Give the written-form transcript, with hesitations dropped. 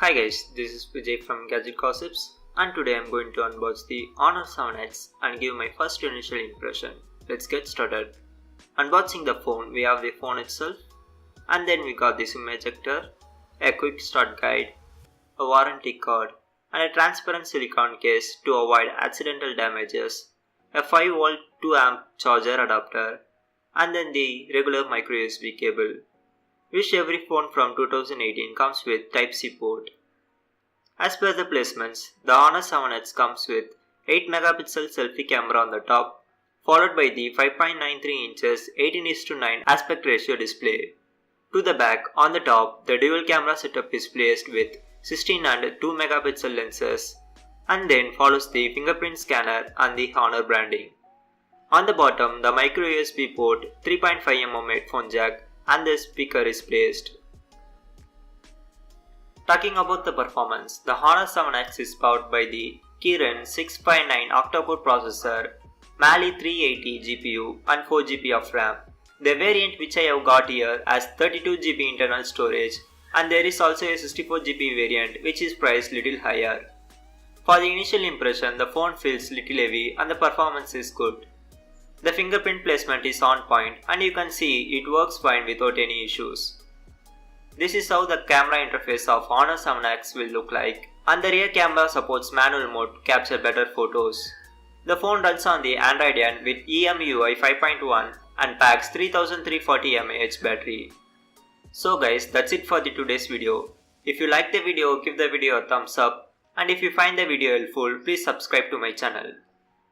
Hi guys, this is Vijay from Gadget Gossips, and today I'm going to unbox the Honor 7X and give my first initial impression. Let's get started. Unboxing the phone, we have the phone itself, and then we got the SIM ejector, a quick start guide, a warranty card, and a transparent silicone case to avoid accidental damages, a 5V 2A charger adapter, and then the regular micro USB cable. Wish every phone from 2018 comes with Type-C port. As per the placements, the Honor 7X comes with 8MP selfie camera on the top, followed by the 5.93 inches 18:9 aspect ratio display. To the back, on the top, the dual camera setup is placed with 16 and 2MP lenses, and then follows the fingerprint scanner and the Honor branding. On the bottom, the micro USB port, 3.5mm headphone jack, and the speaker is placed. Talking about the performance, the Honor 7X is powered by the Kirin 659 octa-core processor, Mali 380 GPU and 4GB of RAM. The variant which I have got here has 32GB internal storage, and there is also a 64GB variant which is priced little higher. For the initial impression, the phone feels little heavy and the performance is good. The fingerprint placement is on point and you can see it works fine without any issues. This is how the camera interface of Honor 7X will look like, and the rear camera supports manual mode to capture better photos. The phone runs on the Android N with EMUI 5.1 and packs 3340 mAh battery. So guys, that's it for today's video. If you like the video, give the video a thumbs up, and if you find the video helpful, please subscribe to my channel.